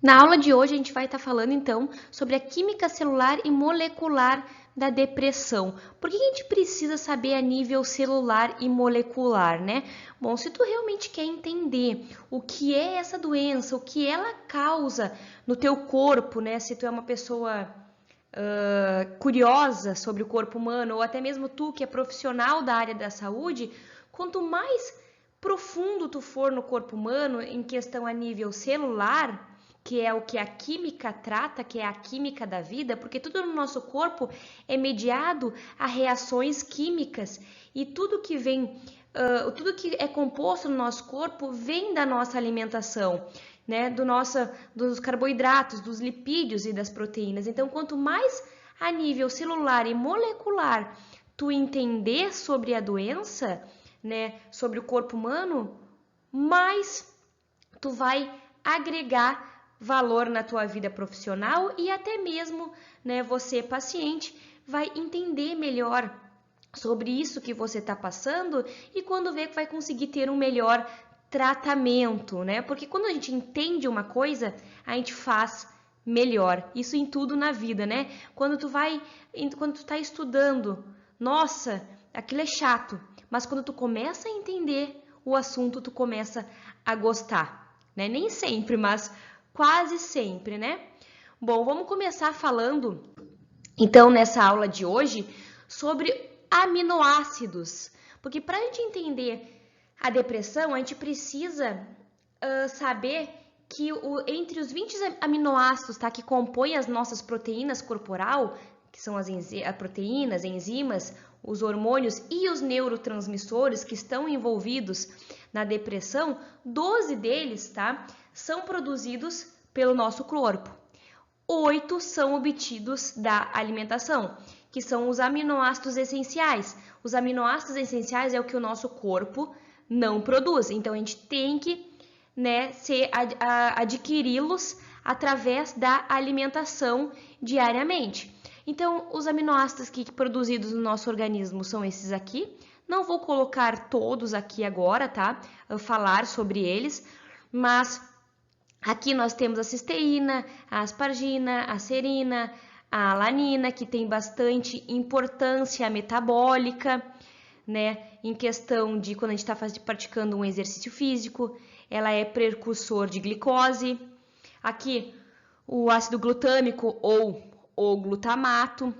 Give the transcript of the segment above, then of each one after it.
Na aula de hoje a gente vai estar falando então sobre a química celular e molecular da depressão. Por que a gente precisa saber a nível celular e molecular, né? Bom, se tu realmente quer entender o que é essa doença, o que ela causa no teu corpo, né? Se tu é uma pessoa curiosa sobre o corpo humano, ou até mesmo tu que é profissional da área da saúde, quanto mais profundo tu for no corpo humano em questão a nível celular, que é o que a química trata, que é a química da vida, porque tudo no nosso corpo é mediado a reações químicas e tudo que vem, tudo que é composto no nosso corpo vem da nossa alimentação, né? Dos carboidratos, dos lipídios e das proteínas. Então, quanto mais a nível celular e molecular tu entender sobre a doença, né, sobre o corpo humano, mais tu vai agregar valor na tua vida profissional e até mesmo, né, você paciente vai entender melhor sobre isso que você está passando e quando vê que vai conseguir ter um melhor tratamento, né? Porque quando a gente entende uma coisa, a gente faz melhor. Isso em tudo na vida, né? Quando tu tá estudando, nossa, aquilo é chato, mas quando tu começa a entender o assunto, tu começa a gostar, né? Nem sempre, mas quase sempre, né? Bom, vamos começar falando, então, nessa aula de hoje, sobre aminoácidos. Porque para a gente entender a depressão, a gente precisa saber que entre os 20 aminoácidos, tá, que compõem as nossas proteínas corporal, que são as proteínas, enzimas, os hormônios e os neurotransmissores que estão envolvidos na depressão, 12 deles, tá, são produzidos pelo nosso corpo. 8 são obtidos da alimentação, que são os aminoácidos essenciais. Os aminoácidos essenciais é o que o nosso corpo não produz, então a gente tem que, né, adquiri-los através da alimentação diariamente. Então, os aminoácidos produzidos no nosso organismo são esses aqui. Não vou colocar todos aqui agora, tá? Falar sobre eles, mas aqui nós temos a cisteína, a aspargina, a serina, a alanina, que tem bastante importância metabólica, né? Em questão de quando a gente está praticando um exercício físico, ela é precursor de glicose. Aqui o ácido glutâmico ou o glutamato,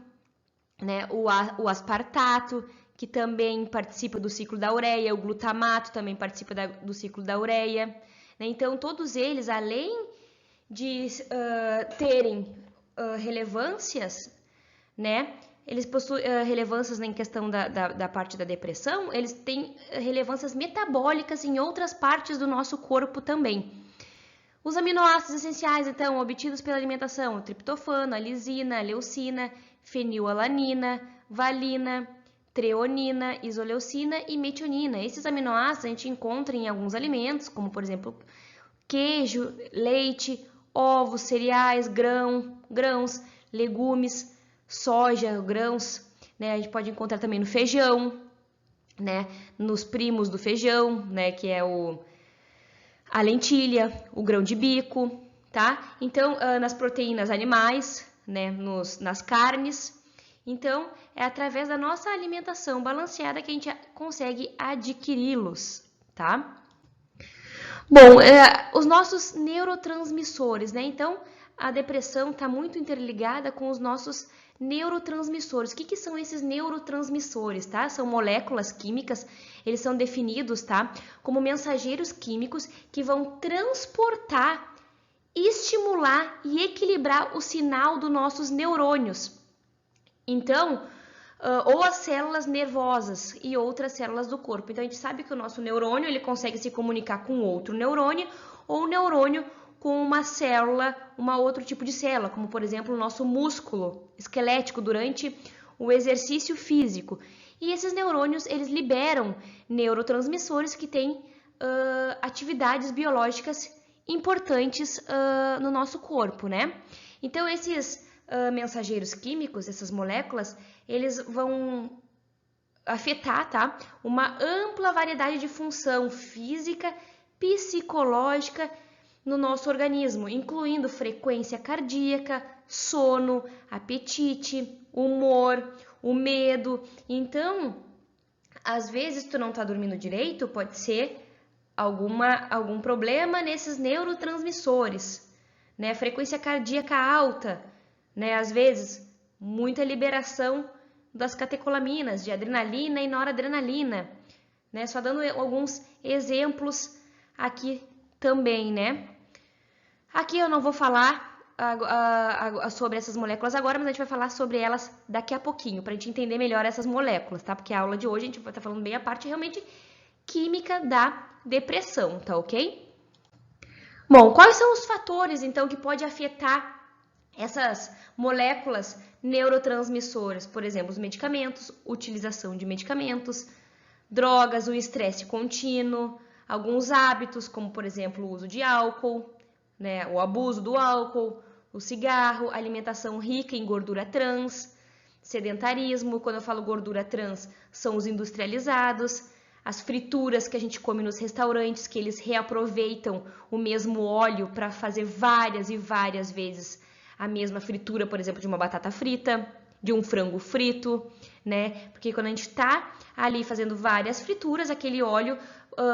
né? O aspartato, que também participa do ciclo da ureia, o glutamato também participa do ciclo da ureia. Né? Então, todos eles, além de terem relevâncias, né? Eles possuem relevâncias em questão da parte da depressão, eles têm relevâncias metabólicas em outras partes do nosso corpo também. Os aminoácidos essenciais, então, obtidos pela alimentação, o triptofano, a lisina, a leucina, fenilalanina, valina, treonina, isoleucina e metionina. Esses aminoácidos a gente encontra em alguns alimentos, como por exemplo queijo, leite, ovos, cereais, grãos, legumes, soja, grãos, né? A gente pode encontrar também no feijão, né? Nos primos do feijão, né? Que é a lentilha, o grão de bico, tá? Então, nas proteínas animais, né? Nas carnes. Então, é através da nossa alimentação balanceada que a gente consegue adquiri-los, tá? Bom, os nossos neurotransmissores, né? Então, a depressão está muito interligada com os nossos neurotransmissores. O que são esses neurotransmissores, tá? São moléculas químicas, eles são definidos, tá? Como mensageiros químicos que vão transportar, estimular e equilibrar o sinal dos nossos neurônios. Então, ou as células nervosas e outras células do corpo. Então, a gente sabe que o nosso neurônio ele consegue se comunicar com outro neurônio ou o neurônio com uma célula, outro tipo de célula, como por exemplo o nosso músculo esquelético durante o exercício físico. E esses neurônios eles liberam neurotransmissores que têm atividades biológicas importantes no nosso corpo, né? Então, esses mensageiros químicos, essas moléculas, eles vão afetar, tá? Uma ampla variedade de função física, psicológica no nosso organismo, incluindo frequência cardíaca, sono, apetite, humor, o medo. Então, às vezes tu não tá dormindo direito, pode ser algum problema nesses neurotransmissores, né? Frequência cardíaca alta, né? Às vezes, muita liberação das catecolaminas, de adrenalina e noradrenalina, né? Só dando alguns exemplos aqui também, né? Aqui eu não vou falar sobre essas moléculas agora, mas a gente vai falar sobre elas daqui a pouquinho, para a gente entender melhor essas moléculas, tá? Porque a aula de hoje a gente vai estar falando bem a parte realmente química da depressão, tá ok? Bom, quais são os fatores, então, que pode afetar essas moléculas neurotransmissoras? Por exemplo, os medicamentos, utilização de medicamentos, drogas, o estresse contínuo, alguns hábitos, como, por exemplo, o uso de álcool, né, o abuso do álcool, o cigarro, alimentação rica em gordura trans, sedentarismo. Quando eu falo gordura trans, são os industrializados, as frituras que a gente come nos restaurantes, que eles reaproveitam o mesmo óleo para fazer várias e várias vezes a mesma fritura, por exemplo, de uma batata frita, de um frango frito, né? Porque quando a gente está ali fazendo várias frituras, aquele óleo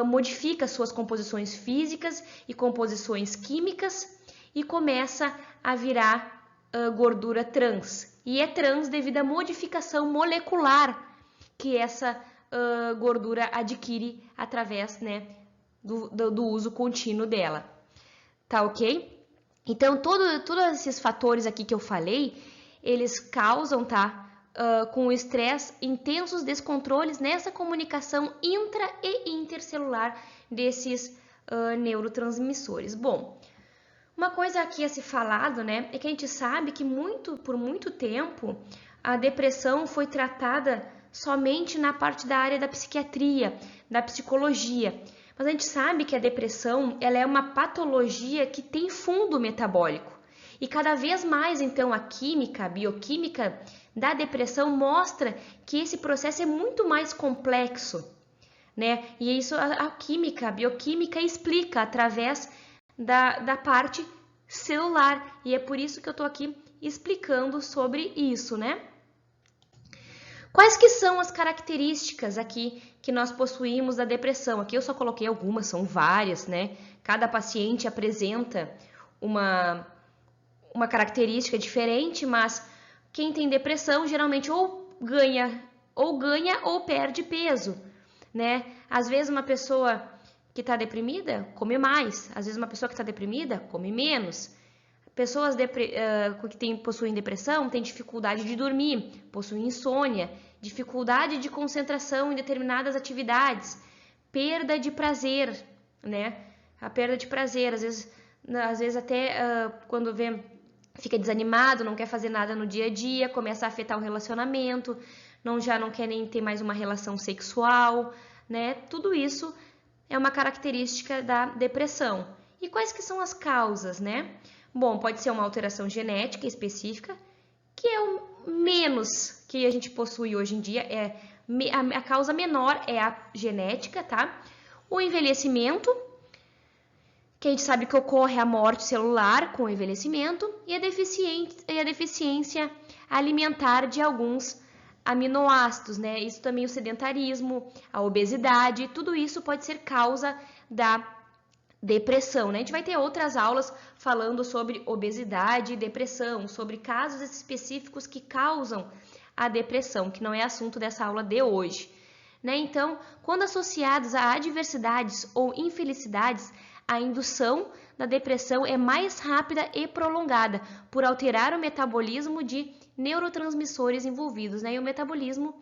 modifica suas composições físicas e composições químicas e começa a virar gordura trans. E é trans devido à modificação molecular que essa gordura adquire através, né, do uso contínuo dela. Tá ok? Então, todos esses fatores aqui que eu falei, eles causam, tá? Com o estresse, intensos descontroles nessa comunicação intra e intercelular desses neurotransmissores. Bom, uma coisa aqui a se falado, né, é que a gente sabe que por muito tempo a depressão foi tratada somente na parte da área da psiquiatria, da psicologia. Mas a gente sabe que a depressão, ela é uma patologia que tem fundo metabólico. E cada vez mais, então, a química, a bioquímica da depressão mostra que esse processo é muito mais complexo, né? E isso a química, a bioquímica explica através da parte celular. E é por isso que eu tô aqui explicando sobre isso, né? Quais que são as características aqui que nós possuímos da depressão? Aqui eu só coloquei algumas, são várias, né? Cada paciente apresenta uma característica diferente, mas quem tem depressão geralmente ou ganha ou perde peso, né? Às vezes uma pessoa que está deprimida come mais, às vezes uma pessoa que está deprimida come menos. Pessoas que possuem depressão têm dificuldade de dormir, possuem insônia, dificuldade de concentração em determinadas atividades, perda de prazer, né? A perda de prazer, às vezes até quando fica desanimado, não quer fazer nada no dia a dia, começa a afetar o relacionamento, já não quer nem ter mais uma relação sexual, né? Tudo isso é uma característica da depressão. E quais que são as causas, né? Bom, pode ser uma alteração genética específica, que é o menos que a gente possui hoje em dia, a causa menor é a genética, tá? O envelhecimento, que a gente sabe que ocorre a morte celular com o envelhecimento, e a deficiência alimentar de alguns aminoácidos, né? Isso também o sedentarismo, a obesidade, tudo isso pode ser causa da depressão, né? A gente vai ter outras aulas falando sobre obesidade e depressão, sobre casos específicos que causam a depressão, que não é assunto dessa aula de hoje, né? Então, quando associados a adversidades ou infelicidades, a indução da depressão é mais rápida e prolongada, por alterar o metabolismo de neurotransmissores envolvidos, né? E o metabolismo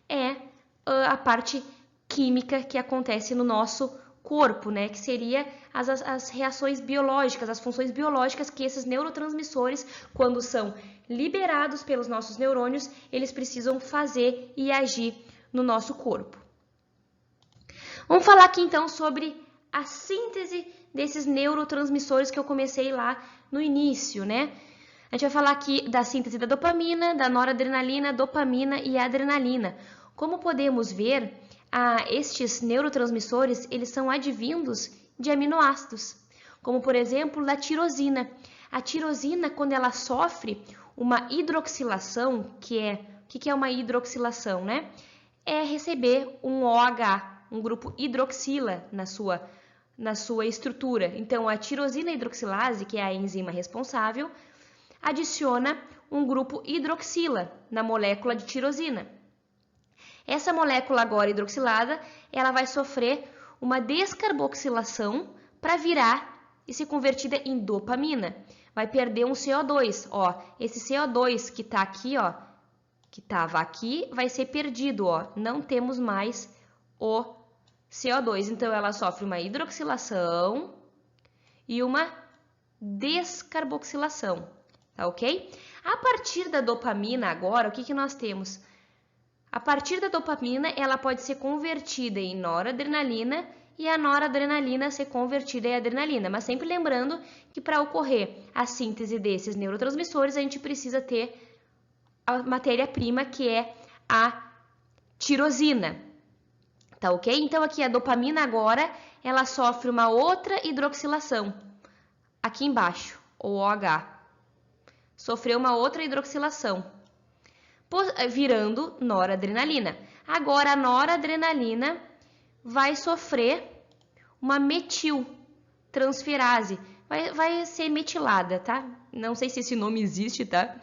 é a parte química que acontece no nosso corpo, né? Que seria as reações biológicas, as funções biológicas que esses neurotransmissores, quando são liberados pelos nossos neurônios, eles precisam fazer e agir no nosso corpo. Vamos falar aqui então sobre a síntese desses neurotransmissores que eu comecei lá no início, né? A gente vai falar aqui da síntese da dopamina, da noradrenalina, dopamina e adrenalina. Como podemos ver, estes neurotransmissores, eles são advindos de aminoácidos. como por exemplo da tirosina. A tirosina, quando ela sofre uma hidroxilação, o que é uma hidroxilação, né? É receber um OH, um grupo hidroxila na sua estrutura. Então, a tirosina hidroxilase, que é a enzima responsável, adiciona um grupo hidroxila na molécula de tirosina. Essa molécula agora hidroxilada, ela vai sofrer uma descarboxilação para virar e ser convertida em dopamina. Vai perder um CO2, ó. Esse CO2 que tá aqui, ó, que estava aqui, vai ser perdido, ó. Não temos mais o CO2. Então, ela sofre uma hidroxilação e uma descarboxilação, tá ok? A partir da dopamina agora, o que nós temos? A partir da dopamina, ela pode ser convertida em noradrenalina e a noradrenalina ser convertida em adrenalina. Mas sempre lembrando que para ocorrer a síntese desses neurotransmissores, a gente precisa ter a matéria-prima, que é a tirosina, tá ok? Então, aqui a dopamina agora, ela sofre uma outra hidroxilação, aqui embaixo, o OH. Sofreu uma outra hidroxilação, virando noradrenalina. Agora, a noradrenalina vai sofrer uma metiltransferase, vai ser metilada, tá? Não sei se esse nome existe, tá?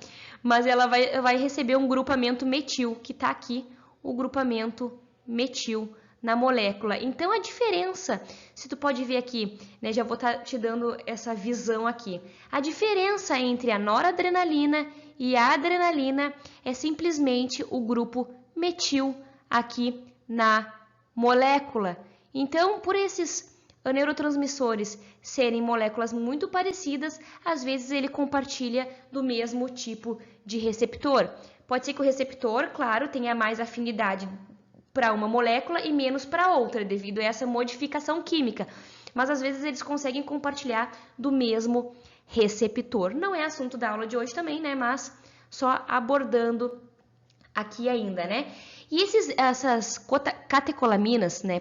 Mas ela vai receber um grupamento metil, que tá aqui, o grupamento metil na molécula. Então, a diferença, se tu pode ver aqui, né, já vou estar te dando essa visão aqui. A diferença entre a noradrenalina e a adrenalina é simplesmente o grupo metil aqui na molécula. Então, por esses neurotransmissores serem moléculas muito parecidas, às vezes ele compartilha do mesmo tipo de receptor. Pode ser que o receptor, claro, tenha mais afinidade para uma molécula e menos para outra, devido a essa modificação química. Mas às vezes eles conseguem compartilhar do mesmo receptor. Não é assunto da aula de hoje também, né? Mas só abordando aqui ainda, né? E essas catecolaminas, né,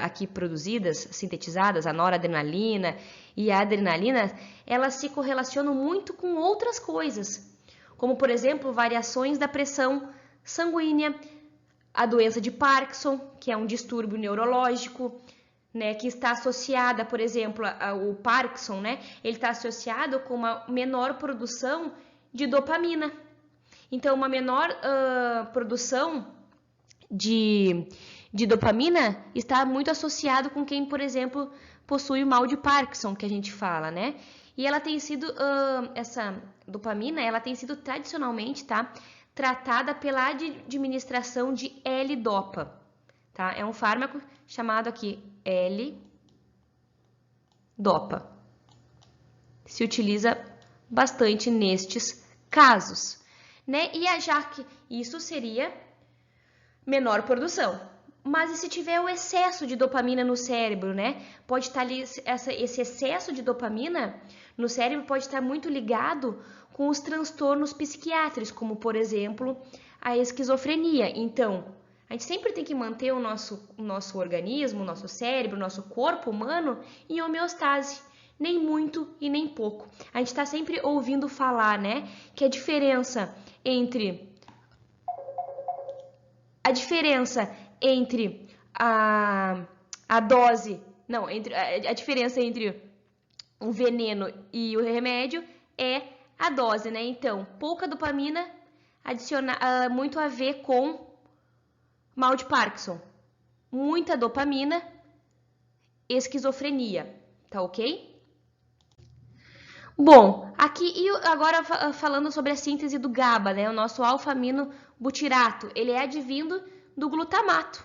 aqui produzidas, sintetizadas, a noradrenalina e a adrenalina, elas se correlacionam muito com outras coisas, como, por exemplo, variações da pressão sanguínea, a doença de Parkinson, que é um distúrbio neurológico, né, que está associada, por exemplo, o Parkinson, né, ele está associado com uma menor produção de dopamina. Então, uma menor produção de dopamina está muito associado com quem, por exemplo, possui o mal de Parkinson, que a gente fala, né? E ela tem sido, essa dopamina, ela tem sido tradicionalmente, tá, tratada pela administração de L-Dopa, tá? É um fármaco chamado aqui L-Dopa. Se utiliza bastante nestes casos, né? E já que isso seria menor produção. Mas e se tiver o excesso de dopamina no cérebro, né? Pode estar ali, esse excesso de dopamina no cérebro pode estar muito ligado com os transtornos psiquiátricos, como, por exemplo, a esquizofrenia. Então, a gente sempre tem que manter o nosso organismo, o nosso cérebro, o nosso corpo humano em homeostase. Nem muito e nem pouco. A gente está sempre ouvindo falar, né? Que a diferença entre a dose, não, a diferença entre o veneno e o remédio é a dose, né? Então, pouca dopamina muito a ver com mal de Parkinson. Muita dopamina, esquizofrenia, tá ok? Bom, aqui e agora falando sobre a síntese do GABA, né? O nosso alfa-amino-butirato, ele é advindo do glutamato,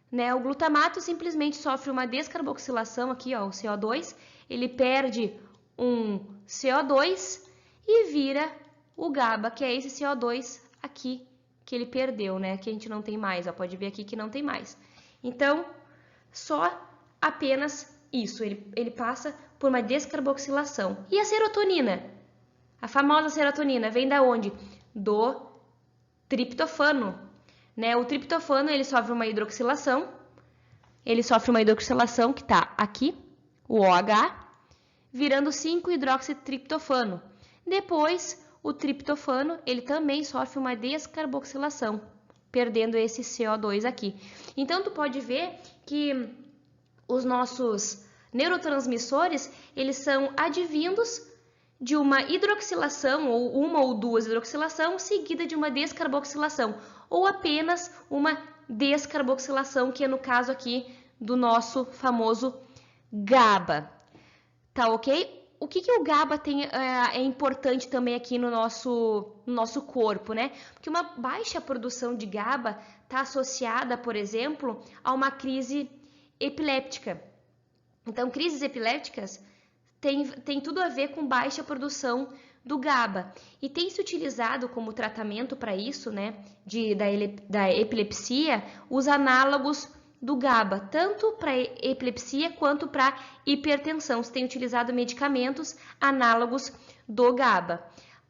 né? O glutamato simplesmente sofre uma descarboxilação aqui, ó, o CO2, ele perde um CO2 e vira o GABA, que é esse CO2 aqui que ele perdeu, né? Que a gente não tem mais, ó, pode ver aqui que não tem mais. Então, só apenas isso, ele passa por uma descarboxilação. E a serotonina? A famosa serotonina vem da onde? Do triptofano, né? O triptofano, ele sofre uma hidroxilação que está aqui, o OH, virando 5-hidroxitriptofano. Depois, o triptofano, ele também sofre uma descarboxilação, perdendo esse CO2 aqui. Então, tu pode ver que os nossos neurotransmissores, eles são advindos de uma hidroxilação, ou uma ou duas hidroxilação, seguida de uma descarboxilação, ou apenas uma descarboxilação, que é no caso aqui do nosso famoso GABA. Tá ok? O que o GABA tem, é importante também aqui no nosso corpo, né? Porque uma baixa produção de GABA está associada, por exemplo, a uma crise epiléptica. Então, crises epilépticas tem tudo a ver com baixa produção do GABA. E tem se utilizado como tratamento para isso, né, da epilepsia, os análogos do GABA, tanto para epilepsia quanto para hipertensão. Se tem utilizado medicamentos análogos do GABA.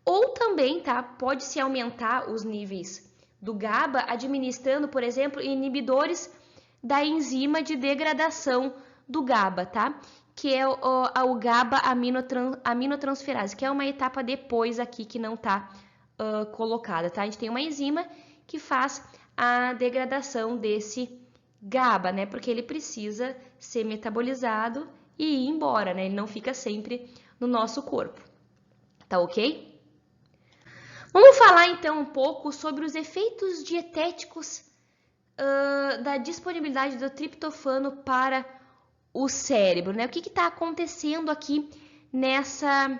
Ou também, tá, pode-se aumentar os níveis do GABA administrando, por exemplo, inibidores da enzima de degradação do GABA, tá? Que é o GABA aminotransferase, que é uma etapa depois aqui que não tá colocada, tá? A gente tem uma enzima que faz a degradação desse GABA, né? Porque ele precisa ser metabolizado e ir embora, né? Ele não fica sempre no nosso corpo, tá ok? Vamos falar então um pouco sobre os efeitos dietéticos da disponibilidade do triptofano para o cérebro, né? O que está acontecendo aqui nessa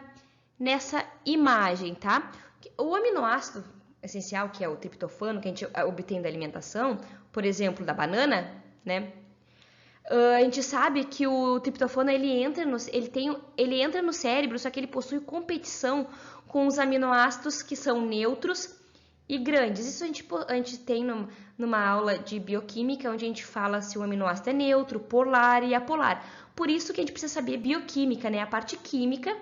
imagem, tá? O aminoácido essencial, que é o triptofano, que a gente obtém da alimentação, por exemplo, da banana, né? A gente sabe que o triptofano ele entra no cérebro, só que ele possui competição com os aminoácidos que são neutros e grandes. Isso a gente tem numa aula de bioquímica, onde a gente fala se o aminoácido é neutro, polar e apolar. Por isso que a gente precisa saber bioquímica, né? A parte química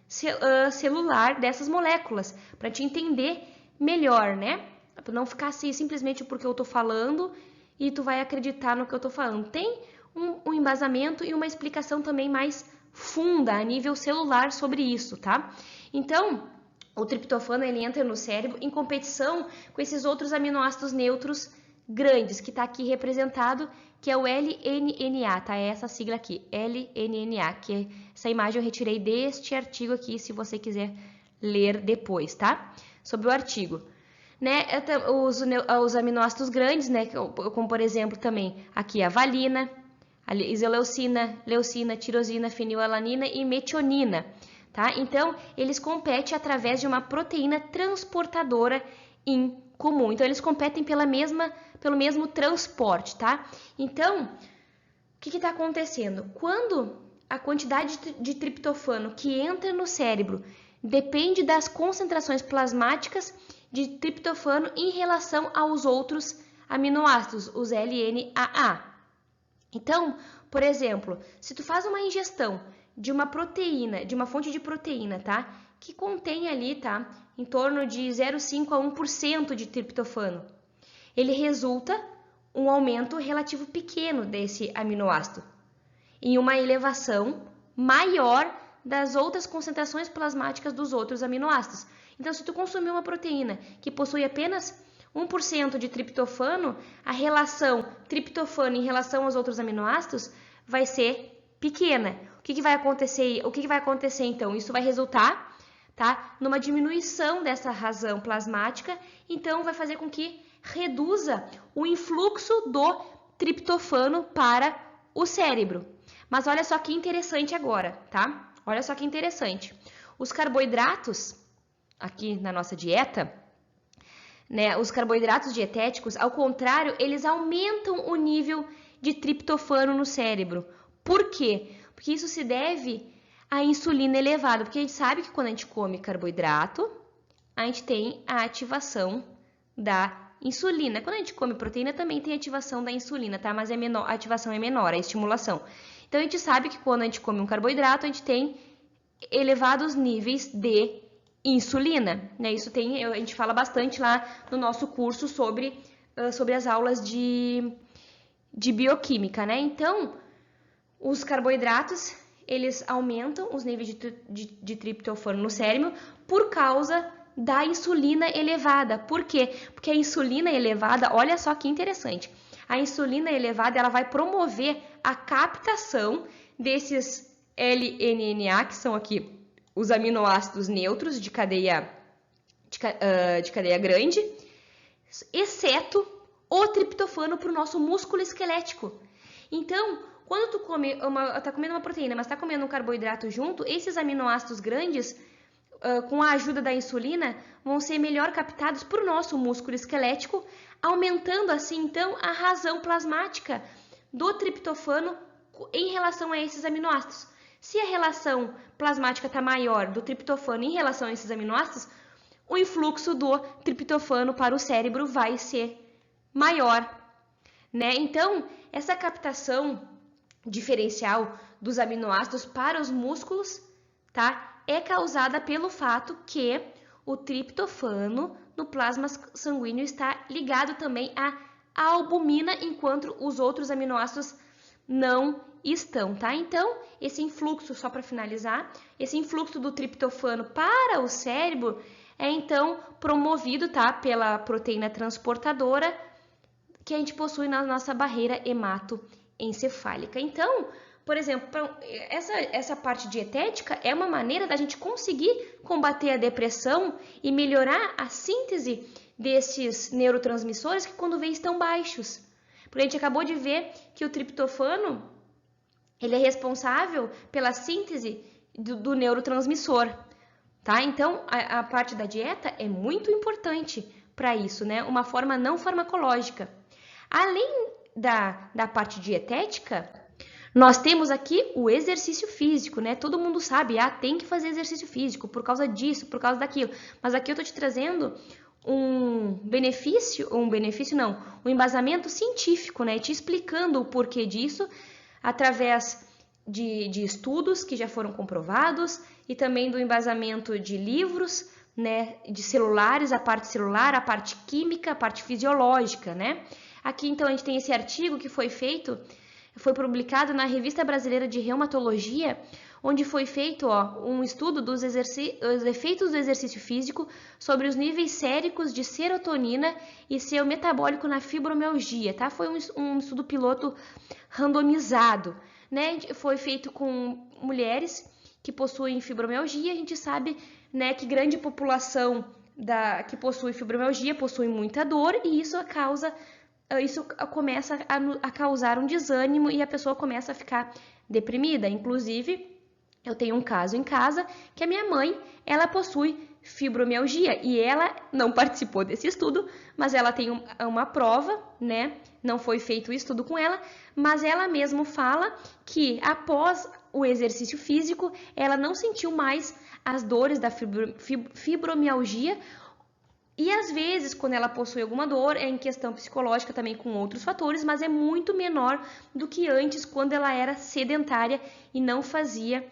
celular dessas moléculas, para te entender melhor, né? Para não ficar assim simplesmente porque eu tô falando e tu vai acreditar no que eu tô falando. Tem um embasamento e uma explicação também mais funda a nível celular sobre isso, tá? Então, o triptofano ele entra no cérebro em competição com esses outros aminoácidos neutros grandes, que está aqui representado, que é o LNNA, tá? É essa sigla aqui, LNNA, que essa imagem eu retirei deste artigo aqui, se você quiser ler depois, tá? Sobre o artigo. Né? Os aminoácidos grandes, né? Como por exemplo também aqui a valina, a isoleucina, leucina, tirosina, fenilalanina e metionina. Tá? Então, eles competem através de uma proteína transportadora em comum. Então, eles competem pelo mesmo transporte, tá? Então, o que está acontecendo? Quando a quantidade de triptofano que entra no cérebro depende das concentrações plasmáticas de triptofano em relação aos outros aminoácidos, os LNAA. Então, por exemplo, se tu faz uma ingestão de uma proteína, de uma fonte de proteína, tá? Que contém ali, tá? Em torno de 0,5 a 1% de triptofano. Ele resulta um aumento relativo pequeno desse aminoácido em uma elevação maior das outras concentrações plasmáticas dos outros aminoácidos. Então, se tu consumir uma proteína que possui apenas 1% de triptofano, a relação triptofano em relação aos outros aminoácidos vai ser pequena. O que vai acontecer? O que vai acontecer então? Isso vai resultar, tá, numa diminuição dessa razão plasmática, então vai fazer com que reduza o influxo do triptofano para o cérebro. Mas olha só que interessante agora, tá? Olha só que interessante. Os carboidratos aqui na nossa dieta, né, os carboidratos dietéticos, ao contrário, eles aumentam o nível de triptofano no cérebro. Por quê? Porque isso se deve à insulina elevada, porque a gente sabe que quando a gente come carboidrato, a gente tem a ativação da insulina. Quando a gente come proteína, também tem ativação da insulina, tá? Mas a ativação é menor, a estimulação. Então, a gente sabe que quando a gente come um carboidrato, a gente tem elevados níveis de insulina, né? Isso a gente fala bastante lá no nosso curso sobre as aulas de bioquímica, né? Então, os carboidratos, eles aumentam os níveis de triptofano no cérebro por causa da insulina elevada. Por quê? Porque a insulina elevada, olha só que interessante, a insulina elevada ela vai promover a captação desses LNNA, que são aqui os aminoácidos neutros de cadeia grande, exceto o triptofano para o nosso músculo esquelético. Então, quando tu tá comendo uma proteína, mas tá comendo um carboidrato junto, esses aminoácidos grandes, com a ajuda da insulina, vão ser melhor captados por nosso músculo esquelético, aumentando assim, então, a razão plasmática do triptofano em relação a esses aminoácidos. Se a relação plasmática está maior do triptofano em relação a esses aminoácidos, o influxo do triptofano para o cérebro vai ser maior, né? Então, essa captação diferencial dos aminoácidos para os músculos, tá? É causada pelo fato que o triptofano no plasma sanguíneo está ligado também à albumina, enquanto os outros aminoácidos não estão, tá? Então, esse influxo, só para finalizar, esse influxo do triptofano para o cérebro é então promovido, tá? Pela proteína transportadora que a gente possui na nossa barreira hematoencefálica. Então, por exemplo, essa parte dietética é uma maneira da gente conseguir combater a depressão e melhorar a síntese desses neurotransmissores que quando vem estão baixos. Porque a gente acabou de ver que o triptofano ele é responsável pela síntese do neurotransmissor, tá? Então, a parte da dieta é muito importante para isso, né? Uma forma não farmacológica. Além da parte dietética, nós temos aqui o exercício físico, né? Todo mundo sabe, tem que fazer exercício físico por causa disso, por causa daquilo. Mas aqui eu tô te trazendo um embasamento científico, né? Te explicando o porquê disso através de estudos que já foram comprovados e também do embasamento de livros, né? De celulares, a parte celular, a parte química, a parte fisiológica, né? Aqui, então, a gente tem esse artigo que foi publicado na Revista Brasileira de Reumatologia, onde foi feito um estudo dos efeitos do exercício físico sobre os níveis séricos de serotonina e seu metabólico na fibromialgia, tá? Foi um estudo piloto randomizado, né? Foi feito com mulheres que possuem fibromialgia. A gente sabe, né, que grande população que possui fibromialgia possui muita dor e isso começa a causar um desânimo e a pessoa começa a ficar deprimida. Inclusive, eu tenho um caso em casa que a minha mãe, ela possui fibromialgia e ela não participou desse estudo, mas ela tem uma prova, né? Não foi feito o estudo com ela, mas ela mesma fala que após o exercício físico, ela não sentiu mais as dores da fibromialgia. E às vezes, quando ela possui alguma dor, é em questão psicológica também com outros fatores, mas é muito menor do que antes, quando ela era sedentária e não fazia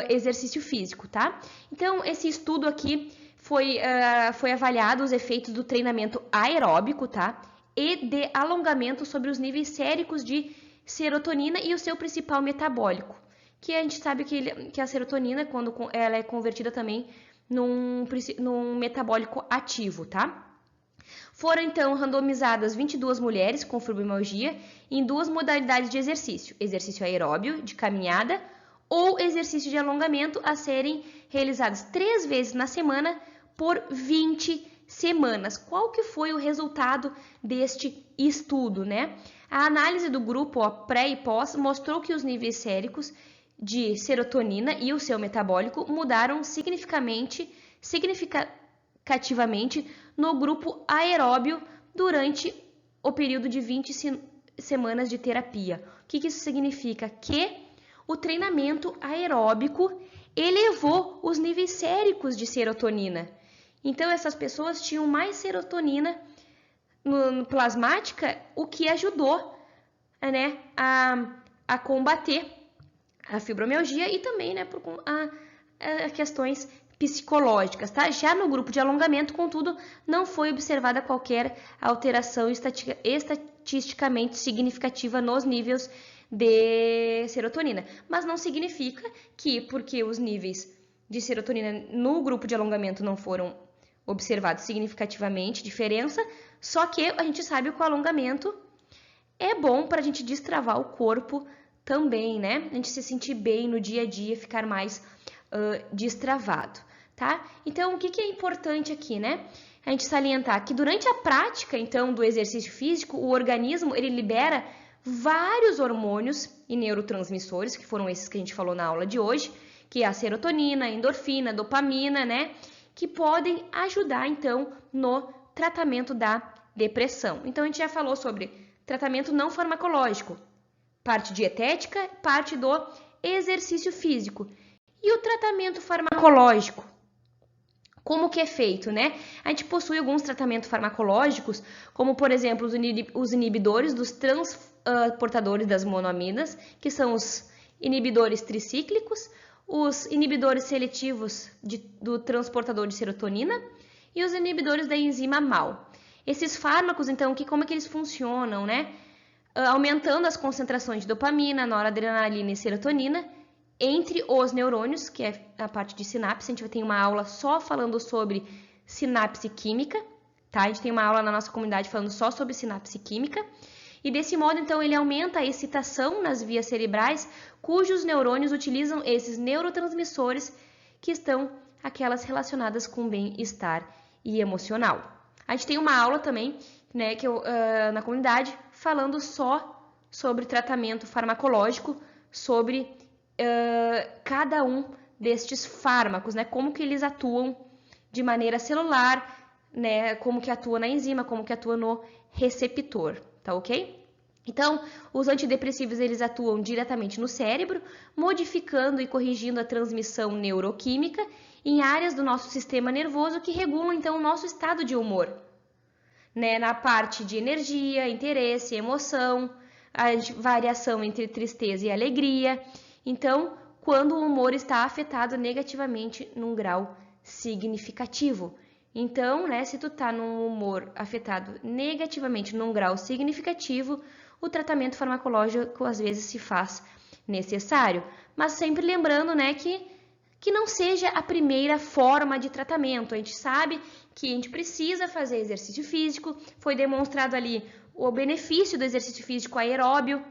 exercício físico, tá? Então, esse estudo aqui foi avaliado os efeitos do treinamento aeróbico, tá? E de alongamento sobre os níveis séricos de serotonina e o seu principal metabólico, que a gente sabe que a serotonina, quando ela é convertida também num metabólico ativo, tá? Foram, então, randomizadas 22 mulheres com fibromialgia em duas modalidades de exercício aeróbio, de caminhada, ou exercício de alongamento, a serem realizados 3 vezes na semana por 20 semanas. Qual que foi o resultado deste estudo, né? A análise do grupo pré e pós mostrou que os níveis séricos de serotonina e o seu metabólico mudaram significativamente no grupo aeróbio durante o período de 20 semanas de terapia. O que isso significa? Que o treinamento aeróbico elevou os níveis séricos de serotonina. Então, essas pessoas tinham mais serotonina no plasmática, o que ajudou, né, a combater a fibromialgia e também, né, a questões psicológicas, tá? Já no grupo de alongamento, contudo, não foi observada qualquer alteração estatisticamente significativa nos níveis de serotonina. Mas não significa que, porque os níveis de serotonina no grupo de alongamento não foram observados significativamente diferença, só que a gente sabe que o alongamento é bom para a gente destravar o corpo também, né? A gente se sentir bem no dia a dia, ficar mais destravado, tá? Então, o que é importante aqui, né? A gente salientar que durante a prática, então, do exercício físico, o organismo, ele libera vários hormônios e neurotransmissores, que foram esses que a gente falou na aula de hoje, que é a serotonina, a endorfina, a dopamina, né? Que podem ajudar, então, no tratamento da depressão. Então, a gente já falou sobre tratamento não farmacológico, parte dietética, parte do exercício físico. E o tratamento farmacológico? Como que é feito, né? A gente possui alguns tratamentos farmacológicos, como, por exemplo, os inibidores dos transportadores das monoaminas, que são os inibidores tricíclicos, os inibidores seletivos do transportador de serotonina e os inibidores da enzima MAO. Esses fármacos, então, como é que eles funcionam, né? Aumentando as concentrações de dopamina, noradrenalina e serotonina entre os neurônios, que é a parte de sinapse. A gente vai ter uma aula só falando sobre sinapse química, tá? A gente tem uma aula na nossa comunidade falando só sobre sinapse química. E desse modo, então, ele aumenta a excitação nas vias cerebrais, cujos neurônios utilizam esses neurotransmissores que estão aquelas relacionadas com bem-estar e emocional. A gente tem uma aula também, né, na comunidade, falando só sobre tratamento farmacológico, sobre cada um destes fármacos, né, como que eles atuam de maneira celular, né, como que atua na enzima, como que atua no receptor, tá ok? Então, os antidepressivos, eles atuam diretamente no cérebro, modificando e corrigindo a transmissão neuroquímica em áreas do nosso sistema nervoso que regulam, então, o nosso estado de humor, né? Na parte de energia, interesse, emoção, a variação entre tristeza e alegria. Então, quando o humor está afetado negativamente num grau significativo. Então, né, se tu tá num humor afetado negativamente num grau significativo, o tratamento farmacológico às vezes se faz necessário. Mas sempre lembrando, né, que não seja a primeira forma de tratamento. A gente sabe que a gente precisa fazer exercício físico, foi demonstrado ali o benefício do exercício físico aeróbio,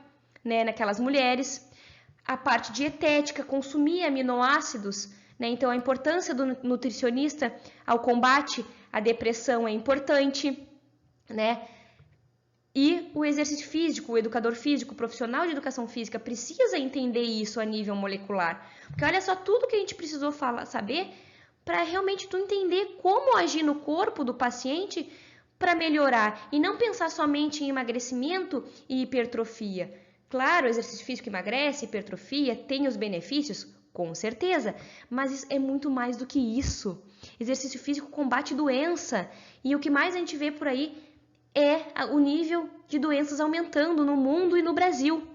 né, naquelas mulheres. A parte dietética, consumir aminoácidos, né? Então, a importância do nutricionista ao combate à depressão é importante, né? E o exercício físico, o educador físico, o profissional de educação física precisa entender isso a nível molecular. Porque olha só tudo que a gente precisou saber para realmente tu entender como agir no corpo do paciente para melhorar. E não pensar somente em emagrecimento e hipertrofia. Claro, o exercício físico emagrece, hipertrofia, tem os benefícios, com certeza, mas é muito mais do que isso. Exercício físico combate doença e o que mais a gente vê por aí é o nível de doenças aumentando no mundo e no Brasil,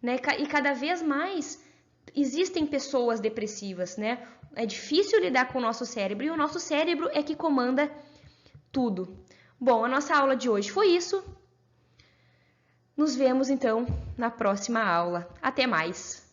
né? E cada vez mais existem pessoas depressivas, né? É difícil lidar com o nosso cérebro e o nosso cérebro é que comanda tudo. Bom, a nossa aula de hoje foi isso. Nos vemos então na próxima aula. Até mais!